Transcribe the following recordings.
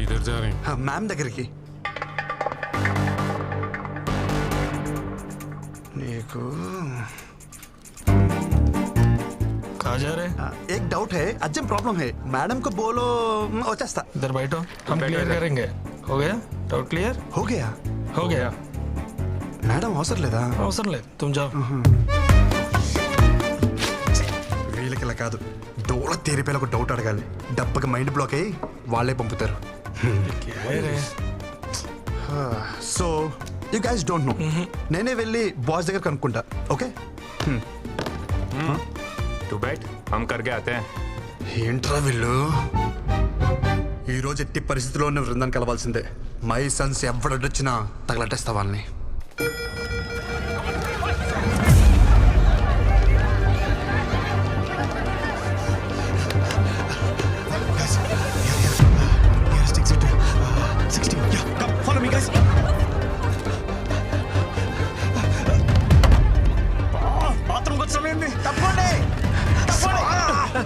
किधर जा रहे हैं? మ్యామ్ దగ్గరికి. నీకు कहाँ जा रहे? एक डाउट है, अर्जेंट प्रॉब्लम है. मैडम को बोलो వచ్చేస్తా. इधर बैठो, हम क्लियर करेंगे. हो गया? Doubt clear? हो गया. हो गया. మేడం అవసరం లేదా? అవసరం లేదు, तुम जाओ. వీళ్ళకి ఇలా కాదు, డోల తేరిపోయిన ఒక డౌట్ అడగాలి. డబ్బకి మైండ్ బ్లాక్ అయ్యి వాళ్ళే పంపుతారు. क्या है रे? So you guys don't know. నేనే వెళ్ళి బాస్ దగ్గర కనుక్కుంటా. ఓకే? तू बैठ, हम करके आते हैं. ఏంట్రా వీళ్ళు? ఈ రోజు ఎట్టి పరిస్థితిలో ఉన్న బృందాన్ని కలవాల్సిందే. మై సన్స్ ఎవడొచ్చినా తగలట్టేస్తా వాళ్ళని.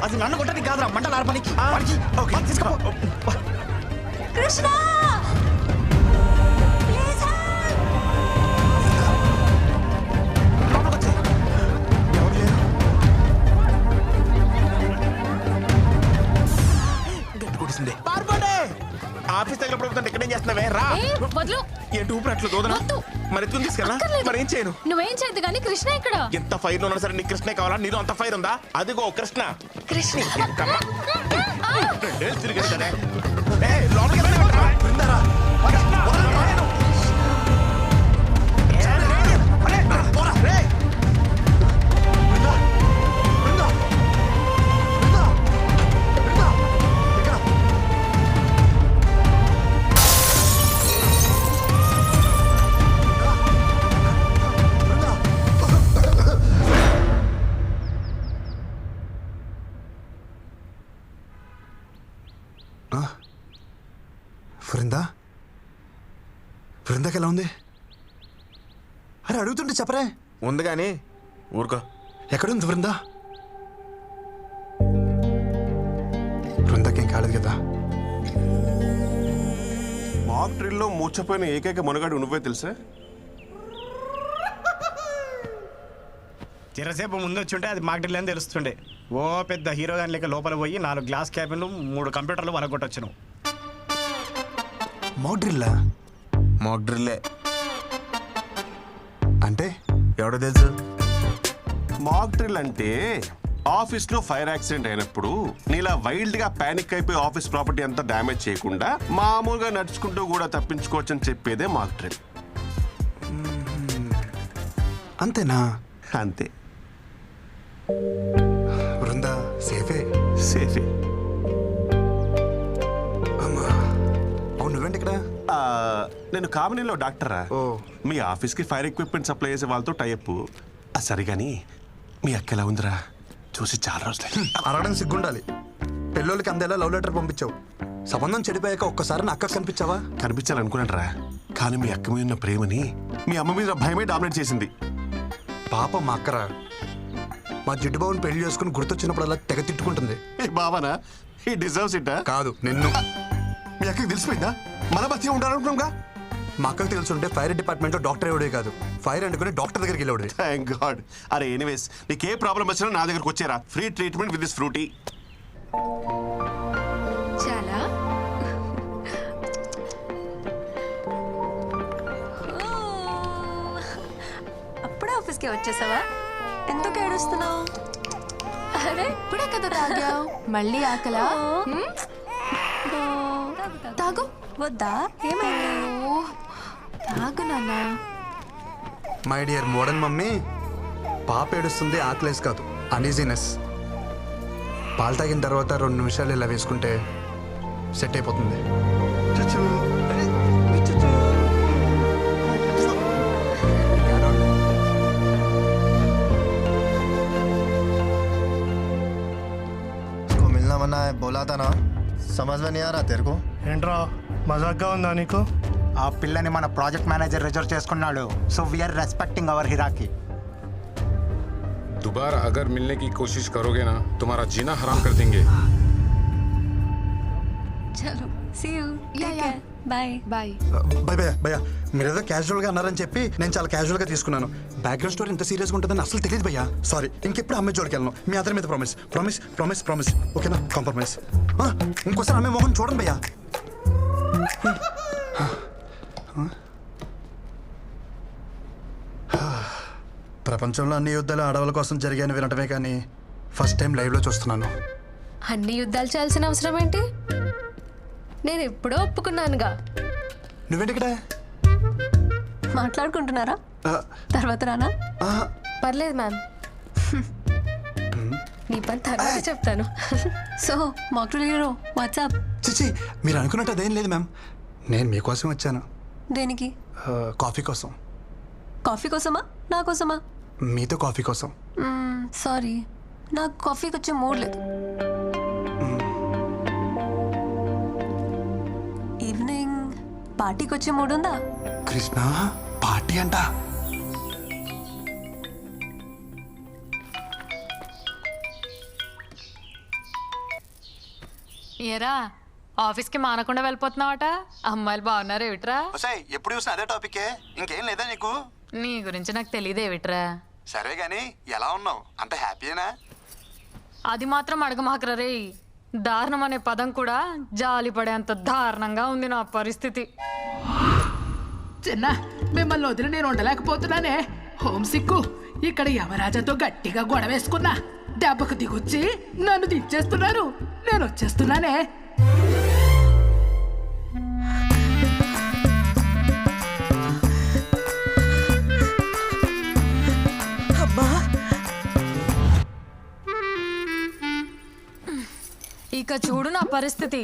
అది నన్ను కొట్టడానికి కాదురా, మంటలు ఆర్పడానికి. కృష్ణ ఆఫీస్ దగ్గర పడుతుంటే ఇక్కడేం చేస్తున్నావే? రా. వదులు. ఏంటి ఊపిరి అట్లా దూదనా? మరి ఎత్తుకుని తీసుకెళ్ళా? మరి ఏం చేయను? నువ్వేం చేయదు కానీ కృష్ణ ఇక్కడ. ఎంత ఫైర్ ఉన్నా సరే నీకు కృష్ణే కావాలా? నీలో అంత ఫైర్ ఉందా? అదిగో కృష్ణ. కృష్ణ రెండేళ్ళు తిరిగాడు కదా. ఏయ్, లోపలికి వెళ్ళమంటావా? కృష్ణ, వదలను. పోరా, రేయ్. బృందా? బృందాకి ఎలా ఉంది? అరే అడుగుతుంటే చెప్పరే. ఉంది కానీ ఊరుకో. ఎక్కడుంది బృందా? బృందాకేం కాలేదు కదా? మాక్ డ్రిల్లో మూర్చపోయిన ఏకైక మునగాడు నువ్వే తెలుసా? చిరసేపు ముందు వచ్చుంటే అది మాకు డ్రిల్ అని తెలుస్తుండే. ఓ పెద్ద హీరో గాని లెక్క లోపల పోయి 4 గ్లాస్ క్యాబిన్లు 3 కంప్యూటర్లు వలగొట్టొచ్చును. మాక్ డ్రిల్లా? మాక్ డ్రిల్లే. అంటే ఎవడో తెలుసు? మాక్ డ్రిల్ అంటే ఆఫీస్ లో ఫైర్ యాక్సిడెంట్ అయినప్పుడు నీలా వైల్డ్ గా పానిక్ అయిపోయి ఆఫీస్ ప్రాపర్టీ అంతా డ్యామేజ్ చేయకుండా మామూలుగా నడుచుకుంటూ కూడా తప్పించుకోవచ్చు అని చెప్పేదే మాక్ డ్రిల్. అంతేనా? అంతే. బృందా సేఫే? సేఫే. అవును, నువ్వేంటి ఇక్కడ? నేను కామినీలో డాక్టరా. ఓ. మీ ఆఫీస్ కి ఫైర్ ఎక్విప్మెంట్ సప్లై చేసే వాళ్ళతో టైప్. సరే గాని మీ అక్క ఎలా ఉందిరా? చూసి చాలా రోజులు. అరగడం సిగ్గుండాలి. పెళ్ళోళ్ళకి అందేలా లవ్ లెటర్ పంపించావు. సంబంధం చెడిపోయాక ఒక్కసారి నా అక్కకు కనిపించావా? కనిపించాలనుకున్నానరా, కానీ మీ అక్క మీద ఉన్న ప్రేమని మీ అమ్మ మీద భయమే డామినేట్ చేసింది. పాప మా అక్కరా. మా జిడ్డు బాబుని పెళ్లి చేసుకుని గుర్తొచ్చినప్పుడల్లా తెగ తిట్టుకుంటుంది. ఏ బావనా, ఈ డిజర్వ్స్ ఇట్టా? కాదు నిన్ను. మీ అక్కకి తెలిసిపోయిందా? మన మధ్య ఉండాలనుకున్నాంగా. మా అక్కకు తెలుసుంటే ఫైర్ డిపార్ట్మెంట్ లో డాక్టర్ ఎవడే కాదు, ఫైర్ అనుకుని డాక్టర్ దగ్గరికి వెళ్ళాడు. Thank God. అరే ఎనీవేస్, నీకు ఏ ప్రాబ్లం వచ్చినా నా దగ్గరకు వచ్చేరా. Free treatment with this Frooti. చాలా అప్పుడే ఆఫీస్కి వచ్చేసావా? ఎందుకు ఏడుస్తున్నావు? అరే ఇప్పుడే కదా తాగావు, మళ్ళీ ఆకలా? తాగు. వద్దా? ఏమైంది? తాగు నాన్న. మై డియర్ మోడర్న్ మమ్మీ, పాప ఏడుస్తుంది ఆకలేసి కాదు, అనీజీనెస్. పాలు తాగిన తర్వాత 2 నిమిషాలు ఇలా వేసుకుంటే సెట్ అయిపోతుంది. मिलना मना है, बोला था ना. समझ में नहीं आ रहा तेरे को? ఏంట్రా మజాక్గా ఉందా నీకు? ఆ పిల్లని మన ప్రాజెక్ట్ మేనేజర్ రిజర్వ్ చేసుకున్నాడు. So we're respecting our hierarchy. दोबारा अगर मिलने की कोशिश करोगे ना, तुम्हारा जीना हराम कर देंगे. చలో see you Yeah, yeah. Bye bye భయ భయ భయ మీరేదో క్యాజువల్గా అన్నారని చెప్పి నేను చాలా క్యాజువల్గా తీసుకున్నాను. బ్యాక్గ్రౌండ్ స్టోరీ ఇంత సీరియస్గా ఉంటుందని అసలు తెలియదు భయ్యా. సారీ, ఇంకెప్పుడు అమ్మాయి జోడికి వెళ్ళను. మీ అందరి మీద ప్రామిస్ ప్రామిస్ ప్రామిస్ ప్రామిస్ ఓకేనా? కాంప్రమైజ్. ఇంకోసారి అమ్మాయి మొహం చూడండి భయ్యా. ప్రపంచంలో అన్ని యుద్ధాలు ఆడవాళ్ళ కోసం జరిగాయని వినటమే కానీ ఫస్ట్ టైం లైవ్లో చూస్తున్నాను. అన్ని యుద్ధాలు చేయాల్సిన అవసరం ఏంటి? నేను ఎప్పుడో ఒప్పుకున్నానుగా. నువ్వేంటి ఇక్కడ? మాట్లాడుకుంటున్నారా? ఆ, తర్వాత రానా? ఆ, పర్లేదు మ్యామ్, నీ పని తర్వాత చెప్తాను. సో మాక్టల్ హీరో వాట్సాప్ చిచి మీరు అనుకున్నట్టు అదేం లేదు మ్యామ్. నేను మీకోసం వచ్చాను. దేనికి? కాఫీ కోసం. కాఫీ కోసమా నా కోసమా? మీతో కాఫీ కోసం. సారీ, నాకు కాఫీకి వచ్చే మూడ్ లేదు. ఈవినింగ్ పార్టీకి వచ్చే మూడ్ ఉందా? కృష్ణ పార్టీ అంట. ఏరా ఆఫీస్కి మానకుండా వెళ్ళిపోతున్నావట? అమ్మాయిలు బాగున్నారు ఏమిట్రా? ఎప్పుడు చూసినా అదే టాపికే, ఇంకేం లేదా నీకు? నీ గురించి నాకు తెలియదు ఏమిట్రా? సరే గాని ఎలా ఉన్నావు? అంత హ్యాపీయేనా? అది మాత్రం అడగమాకరా రే. దారుణం అనే పదం కూడా జాలి పడేంత దారుణంగా ఉంది నా పరిస్థితి. చిన్న మిమ్మల్ని వదిలి నేను ఉండలేకపోతున్నానే. హోమ్ సిక్కు ఇక్కడ యమరాజాతో గట్టిగా గొడవేసుకున్నా. దెబ్బకు దిగొచ్చి నన్ను దించేస్తున్నారు. నేను వచ్చేస్తున్నానే. ఇక చూడు నా పరిస్థితి.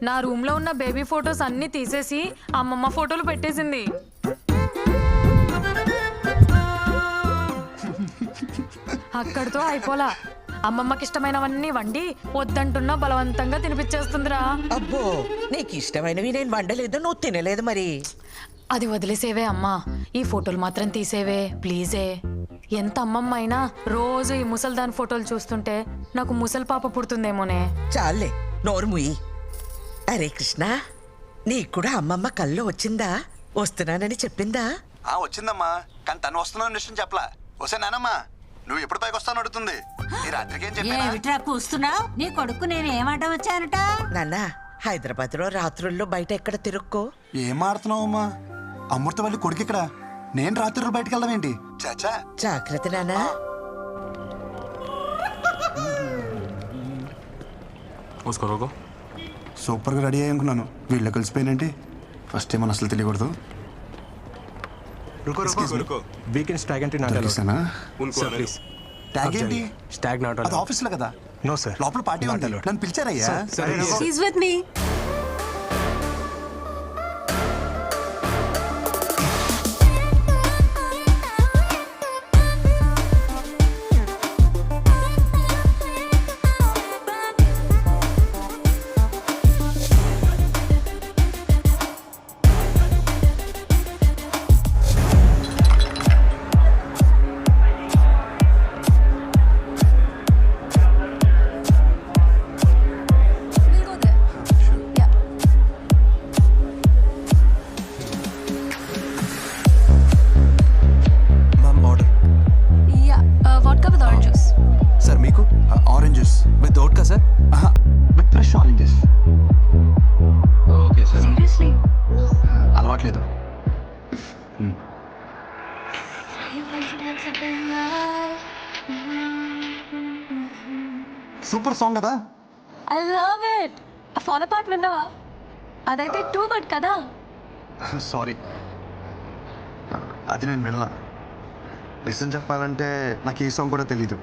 నా రూమ్ లో ఉన్న బేబీ ఫొటోస్ అన్ని తీసేసి అమ్మమ్మ ఫోటోలు పెట్టేసింది. అక్కడితో అయిపోలా. అమ్మమ్మకి ఇష్టమైనవన్నీ వండి వద్దంటున్నా బలవంతంగా తినిపించేస్తుందిరా. అబ్బో, నీకు ఇష్టమైనవి నేను వండలేదు, నువ్వు తినలేదు మరి. అది వదిలేసేవే అమ్మా, ఈ ఫోటోలు మాత్రం తీసేవే ప్లీజే. ఎంత అమ్మమ్మ అయినా రోజు ఈ ముసల్దాన్ ఫోటోలు చూస్తుంటే నాకు ముసలి పాప పుడుతుందేమోనే. చాలే, నోరు ముయ్యి. అరే కృష్ణ, నీకు కూడా అమ్మమ్మ కల్లో వచ్చిందా? వస్తున్నానని చెప్పిందా? వచ్చిందమ్మా, కానీ తను వస్తున్నా విషయం చెప్పలా. వస్తే నానమ్మా నువ్వు ఎప్పుడు పైకి వస్తాను అడుగుతుంది. ఈ రాత్రికి ఏం చెప్పా? కూస్తున్నావు? నీ కొడుకు నేను ఏమాట వచ్చానట? నాన్న, హైదరాబాద్ లో రాత్రుల్లో బయట ఎక్కడ తిరుక్కో. ఏం ఆడుతున్నావు అమ్మా? అమృతవల్లి కొడుకు ఇక్కడ, నేను రాత్రులు బయటకు వెళ్దాం ఏంటి? చాచా జాగ్రత్త నాన్న. సూపర్గా రెడీ అయ్యి అనుకున్నాను, వీళ్ళు కలిసిపోయినంటే ఫస్ట్ టైం అసలు తెలియకూడదు. ట్యాగ్ ఏంటి? అది ఆఫీస్లో కదా. లోపల పార్టీ ఉంది, నన్ను పిలిచారయ్యా. She's with me. We'll go there. Yeah. Ma'am order. Yeah. Vodka with orange juice. Sir మీకు orange juice with vodka sir? With fresh oranges. Okay sir. Seriously? అలవాట్లేదు. సూపర్ సాంగ్ కదా. I love it. A fall apart విన్నావా? అదైతే too good కదా. Sorry, అది నేను వినలా. నిజం చెప్పాలంటే నాకు ఈ సాంగ్ కూడా తెలీదు.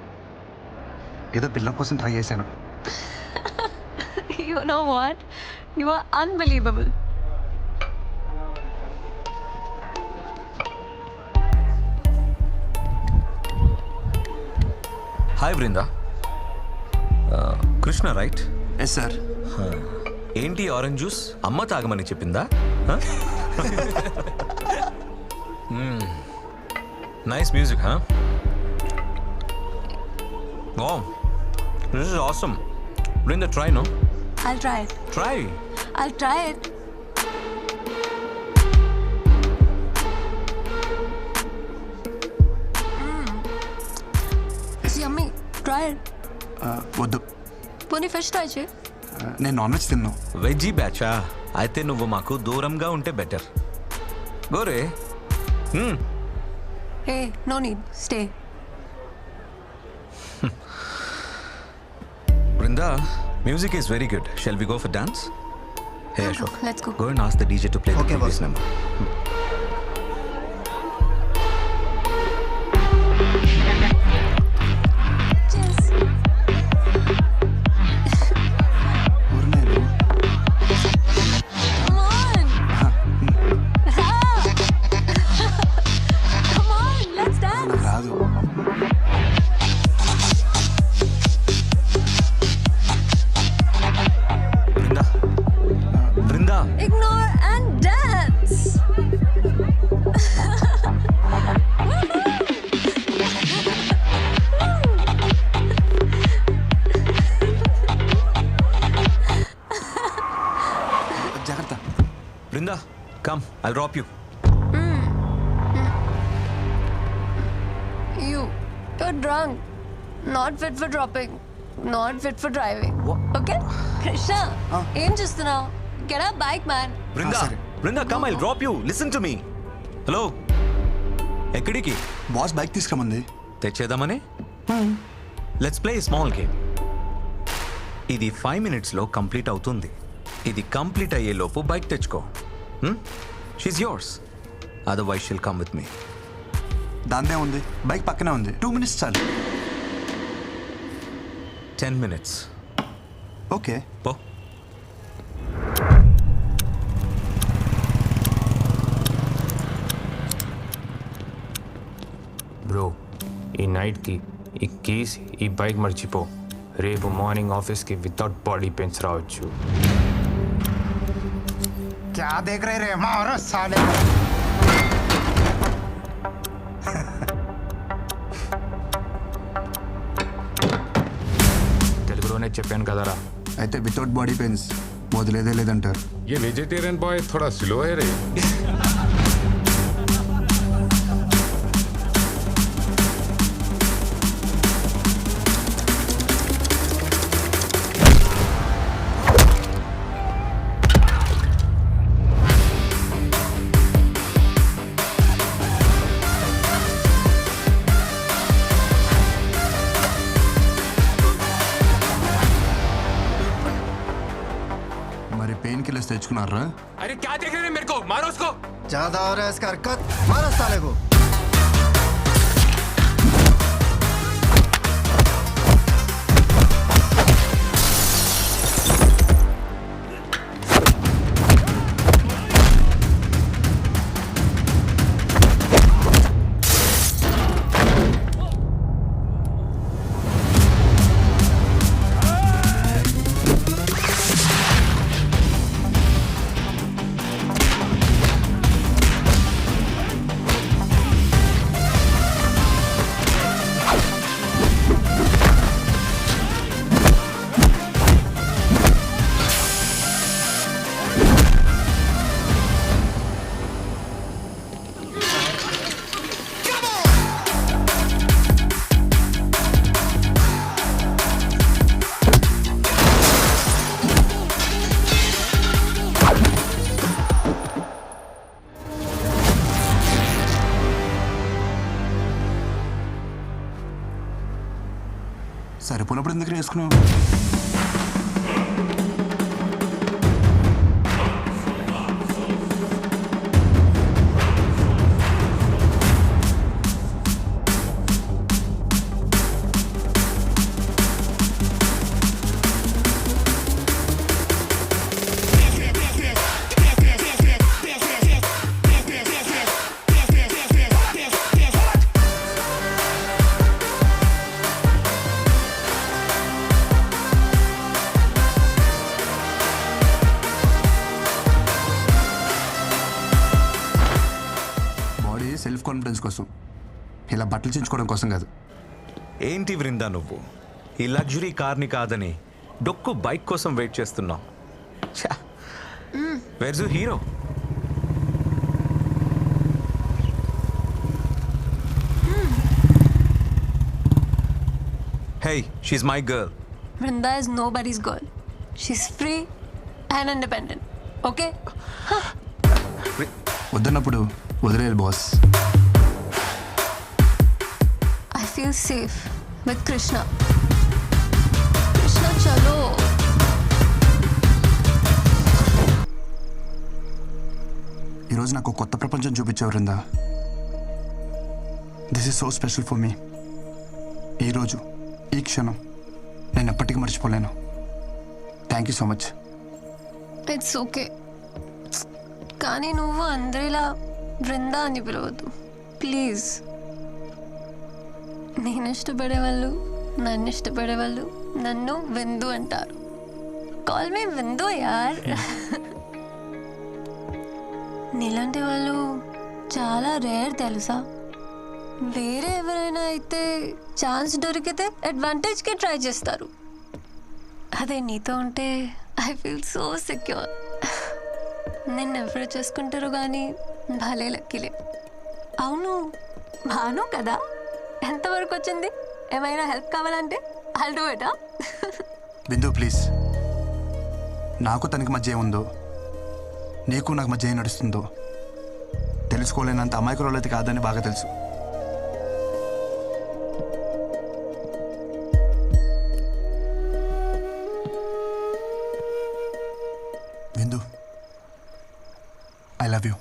ఏదో పిల్ల కోసం ట్రై చేశాను. You know what? You are unbelievable. Hi Brinda. Krishna right? Yes sir. ఏంటి ఆరెంజ్ జ్యూస్ అమ్మ తాగమని చెప్పిందా? Nice music. Wow, this is awesome. Brinda, try, no? I'll try it. Try. I'll try it. It's yummy. Try it. వద్దు, పోనీ fish try చేయి. నేను non veg తిన్నాను. Veggie బ్యాచా అయితే నువ్వు మాకు దూరంగా ఉంటే బెటర్. గోరే Hey, no need. Stay. Brinda, music is very good. Shall we go for dance? Hey Ashok, Let's go. Go and ask the DJ to play the Okay, previous boss. Number. Cheers. Come on. Come on, let's dance. రాదు. Brinda, Brinda, Ignore and dance. జాగ్రత్త. Brinda, come, I'll drop you. You're drunk. Not fit for dropping. Not fit for driving. Okay? Krishna, ఏం చూస్తున్నావు? Get up, bike man. Brinda, సరే. Brinda, come, I'll drop you. Listen to me. Hello, ఎక్కడికి? Boss bike తీసుకురమంది. తెచ్చేద్దామని? Let's play small game. ఇది 5 minutesలో complete అవుతుంది. ఇది complete అయ్యేలోపు బైక్ తెచ్చుకో. She's yours. Otherwise she'll come with me. దాందే ఉంది, బైక్ పక్కనే ఉంది. 2 minutes చాలు. 10 minutes. ఓకే. పో. బ్రో, ఈ నైట్కి ఈ కీస్ ఈ బైక్ మర్చిపో. రేపు మార్నింగ్ ఆఫీస్కి వితౌట్ బాడీ పెయిన్స్ రావచ్చు. क्या देख रहे रे मारो साले. తెలుగులోనే చెప్పాను కదరా. అయితే వితౌట్ బాడీ పెయిన్స్ వదిలేదే లేదంటారు. ये वेजिटेरियन बॉय थोड़ा स्लो है रे. మరి పెయిన్ కిల్లర్స్ తెచ్చుకున్నారా? అరే క్యా దేఖ్ రహే మేరే కో, మారో ఉస్కో. ज्यादा हो रहा है इसका हरकत, मारो साले को. సరిపోయినప్పుడు ఎందుకు వేసుకున్నావు? సెల్ఫ్ కాన్ఫిడెన్స్ కోసం, ఇలా బట్టలు చించుకోవడం కోసం కాదు. ఏంటి వృందా నువ్వు ఈ లగ్జరీ కార్ని కాదని డొక్కు బైక్ కోసం వెయిట్ చేస్తున్నావు? Where's your hero? Hey, she's my girl. Vrinda is nobody's girl. She's free and independent. Okay? వద్దన్నప్పుడు వదిలేదు boss. I feel safe with Krishna. Krishna, chalo. ఈరోజు నాకు కొత్త ప్రపంచం చూపించావు Vrinda. This is so special for me. ఈరోజు ఈ క్షణం నేను ఎప్పటికీ మర్చిపోలేను. Thank you so much. It's okay. కానీ నువ్వు అందరిలా బృందా అని పిలవద్దు ప్లీజ్. నేను ఇష్టపడే వాళ్ళు, నన్ను ఇష్టపడే వాళ్ళు నన్ను విందు అంటారు. కాల్ మీ విందు యార్. నీలాంటి వాళ్ళు చాలా రేర్ తెలుసా. వేరే ఎవరైనా అయితే ఛాన్స్ దొరికితే అడ్వాంటేజ్కి ట్రై చేస్తారు. అదే నీతో ఉంటే ఐ ఫీల్ సో సెక్యూర్. నిన్ను ఎవరు చేసుకుంటారో కానీ భలే లక్కీలే. అవును, భాను కదా, ఎంతవరకు వచ్చింది? ఏమైనా హెల్ప్ కావాలంటే I'll do it. Bindu please. నాకు తనకి మధ్య ఏముందో, నీకు నాకు మధ్య ఏం నడుస్తుందో తెలుసుకోలేనంత అమాయకురాలు అయితే కాదని బాగా తెలుసు. బిందు, ఐ లవ్ యూ.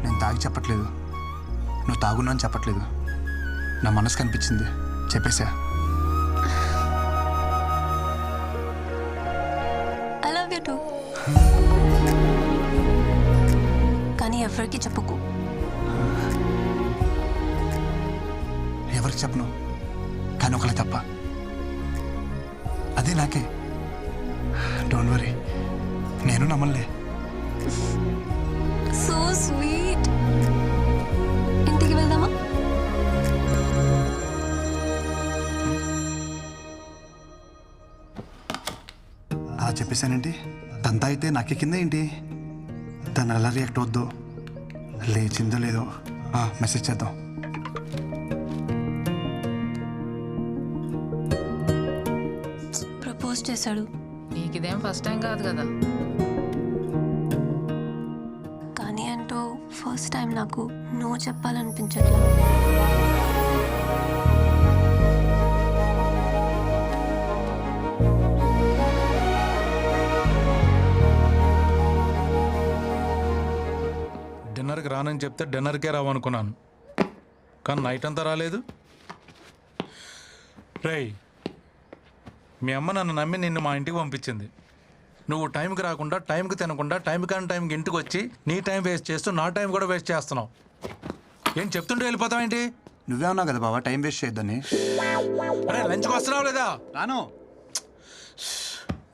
నేను తాగి చెప్పట్లేదు, నువ్వు తాగున్నా అని చెప్పట్లేదు. నా మనసు కనిపించింది చెప్పేసా. I love you too. కానీ ఎవరికి చెప్పుకో. ఎవరికి చెప్పను, కానీ ఒకళ్ళే తప్ప. అదే నాకే. డోంట్ వరీ, నేను నమ్మలే. So sweet. ఇంటికి వెళ్దామా? అలా చెప్పేశానంటే తంతా అయితే నాకెక్కిందా ఏంటి? తను ఎలా రియాక్ట్ అవుద్దో, లేచిందో లేదో మెసేజ్ చేద్దాం. ప్రపోజ్ చేశాడు. నీకు ఇదేం ఫస్ట్ టైం కాదు కదా. కానీ అంటూ ఫస్ట్ టైం నాకు నో చెప్పాలనిపించట్లేదు. డిన్నర్కి రానని చెప్తే డిన్నర్కే రావనుకున్నాను, కానీ నైట్ అంతా రాలేదు. రేయ్, మీ అమ్మ నన్ను నమ్మి నిన్ను మా ఇంటికి పంపించింది. నువ్వు టైంకి రాకుండా, టైంకి తినకుండా, టైం కానీ టైంకి ఇంటికి వచ్చి నీ టైం వేస్ట్ చేస్తూ నా టైం కూడా వేస్ట్ చేస్తున్నావు. ఏం చెప్తుంటే వెళ్ళిపోతావేంటి? నువ్వే ఉన్నావు కదా బాబా టైం వేస్ట్ చేయొద్దని. అరే లంచ్కి వస్తున్నావు లేదా? రాను.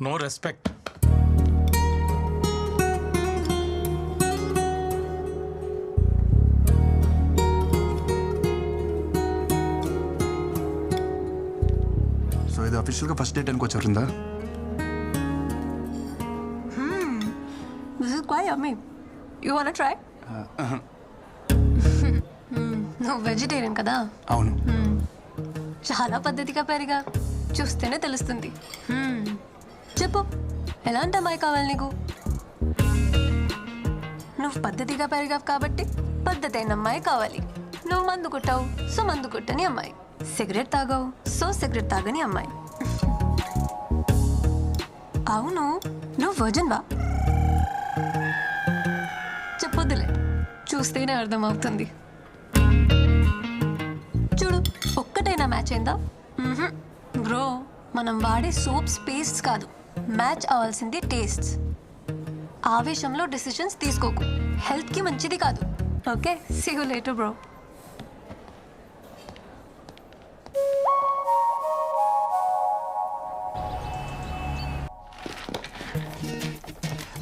No respect. సో ఇది అఫీషియల్గా ఫస్ట్ డేట్ అనుకోవచ్చు Vrinda. This is quite yummy. You wanna try? నువ్వు వెజిటేరియన్ కదా? అవును. చాలా పద్ధతిగా పెరిగా, చూస్తేనే తెలుస్తుంది. చెప్పు, ఎలాంటి అమ్మాయి కావాలి నీకు? నువ్వు పద్ధతిగా పెరిగావు కాబట్టి పద్ధతి అయిన అమ్మాయి కావాలి. నువ్వు మందు కొట్టావు, సో మందు కొట్టని అమ్మాయి. సిగరెట్ తాగావు, సో సిగరెట్ తాగని అమ్మాయి. అవును, నువ్వు వర్జిన్ వా? చెప్పొద్దులే, చూస్తేనే అర్థమవుతుంది. చూడు, ఒక్కటైనా మ్యాచ్ అయిందా? బ్రో, మనం వాడే సోప్స్ పేస్ట్స్ కాదు, మ్యాచ్ అవ్వాల్సింది టేస్ట్స్. ఆవేశంలో డెసిషన్స్ తీసుకోకు, హెల్త్కి మంచిది కాదు. Okay, see you later bro.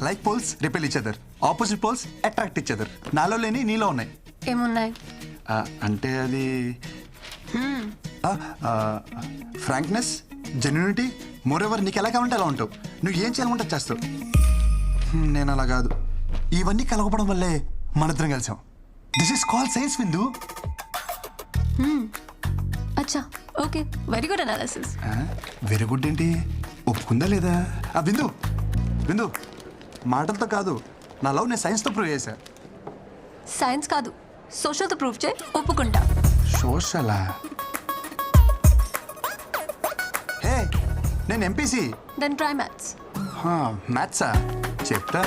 Like poles repel each other, opposite poles attract each other. నాలో లేని నీలో ఉన్నాయి. ఏమున్నాయి? అంటే అది ఫ్రాంక్నెస్, జెన్యూనిటీ మోర్ ఎవర్ నీకు ఎలా కావాలంటే అలా ఉంటావు. నువ్వు ఏం చేయాలంటే చేస్తావు. నేను అలా కాదు. ఇవన్నీ కలగపడం వల్లే మనిద్దరం కలిసాం. దిస్ ఈస్ కాల్ సైన్స్ విందు. అచ్చా okay, very good analysis. Very good ఏంటి, ఒప్పుకుందా లేదా? విందు విందు మాటలతో కాదు, నా లవ్ నేను సైన్స్తో ప్రూవ్ చేశా. సైన్స్ కాదు, సోషల్తో ప్రూఫ్ చేయి, ఒప్పుకుంటా. సోషలా? హే నేను ఎంపీసీ. Then try maths. మ్యాథ్సా? చెప్తా.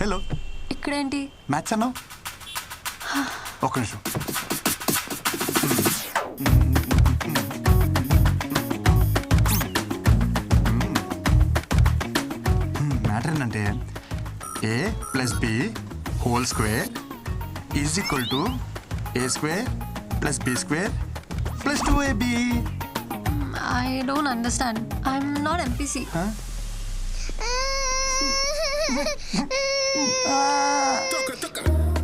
హలో, ఇక్కడేంటి? మ్యాథ్స్ అన్నావు? ఒక్క నిమిషం. మ్యాటర్ ఏంటంటే a plus b whole square is equal to a square plus b square plus 2ab. I don't understand. I'm not MPC.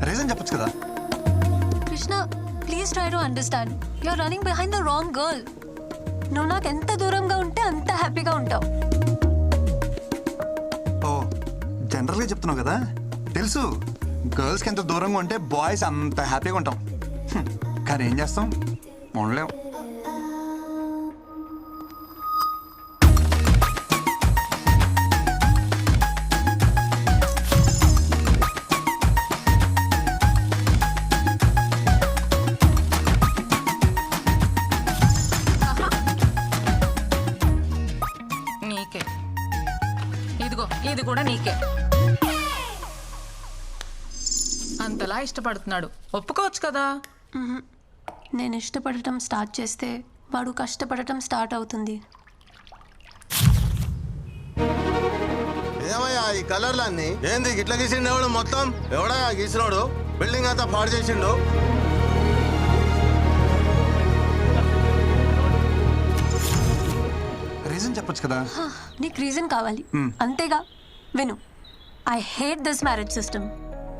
Reason చెప్పొచ్చు కదా. Krishna please try to understand. You're running behind the wrong girl. నువ్వు నాకు ఎంత దూరంగా ఉంటే అంత హ్యాపీగా ఉంటావు. ఓ జనరల్గా చెప్తున్నావు కదా. తెలుసు, గర్ల్స్కి ఎంత దూరంగా ఉంటే బాయ్స్ అంత హ్యాపీగా ఉంటాం. కానీ ఏం చేస్తాం, ఉండలేం. నీకే ఇదిగో, ఇది కూడా నీకే. అంతలా ఇష్టపడుతున్నాడు, ఒప్పుకోవచ్చు కదా. నేను ఇష్టపడటం స్టార్ట్ చేస్తే వాడు కష్టపడటం స్టార్ట్ అవుతుంది. ఏమయ్యా ఈ కలర్లన్నీ ఏంది ఇట్లా గీసిండు? ఎవడు మొత్తం ఎవడా గీసినోడు? బిల్డింగ్ అంతా పాడు చేసిండు. రీజన్ చెప్పొచ్చు కదా. నీకు రీజన్ కావాలి అంతేగా. విను, I hate this marriage system.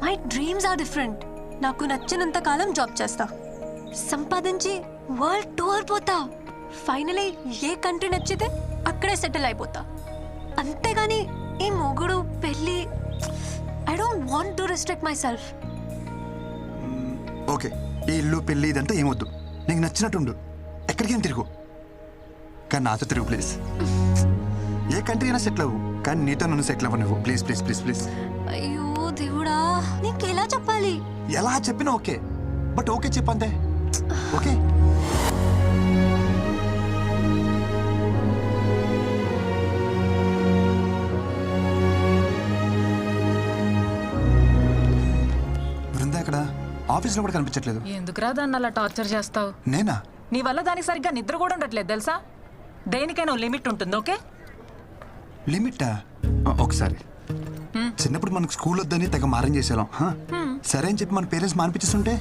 My dreams are different. నాకు నచ్చినంత కాలం జాబ్ చేస్తా, సంపాదించి వరల్డ్ టూర్ పోతా, ఫైనలీ ఏ కంట్రీ నచ్చితే అక్కడే సెటిల్ అయిపోతా. అంతేగాని ఈ మొగుడు పెళ్ళి, I don't want to restrict myself. Okay, ఈ ఇల్లు పెళ్ళి ఇదంతా ఏమొద్దు. నీకు నచ్చినట్టుండు, ఎక్కడికైనా తిరుగు. కానీ నాతో తిరుగు ప్లీజ్. ఏ కంట్రీ అయినా సెటిల్ అవ్వు, కానీ నీతో నన్ను సెటిల్ అవ్వ నువ్వు ప్లీజ్ ప్లీజ్ ప్లీజ్ ప్లీజ్. అయ్యో దేవుడా, నీకు ఎలా చెప్పాలి? ఎలా చెప్పినా ఓకే, బట్ ఓకే చెప్పంతే. ఓకే బృందా ఎక్కడ? ఆఫీస్లో కూడా కనిపించట్లేదు. ఎందుకురా దాన్ని అలా టార్చర్ చేస్తావు? నేనా? నీ వల్ల దానికి సరిగ్గా నిద్ర కూడా ఉండట్లేదు తెలుసా. దేనికైనా లిమిట్ ఉంటుంది. ఓకే, లిమిటా? ఒకసారి చిన్నప్పుడు మనకు స్కూల్ వద్దని తెగ మారం చేసేవాళ్ళం. సరే అని చెప్పి మన పేరెంట్స్ మానిపించేస్తుంటే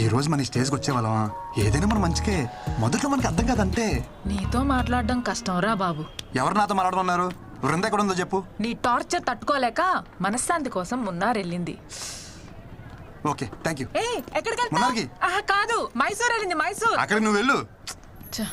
ఈ రోజు మన స్టేజ్కి వచ్చేవాళ్ళమా? ఏదైనా మన మంచికే. మొదట్లో మనకి అర్థం కాదంటే. నీతో మాట్లాడడం కష్టం రా బాబు. ఎవరు నాతో మాట్లాడమన్నారు? బృందా ఎక్కడ ఉందో చెప్పు. నీ టార్చర్ తట్టుకోలేక మనశ్శాంతి కోసం మున్నార్ వెళ్ళింది. Okay thank you. ఎక్కడికి మున్నార్కి? కాదు, మైసూర్ వెళ్ళింది. మైసూర్. అక్కడికి నువ్వు వెళ్ళు. ఛ.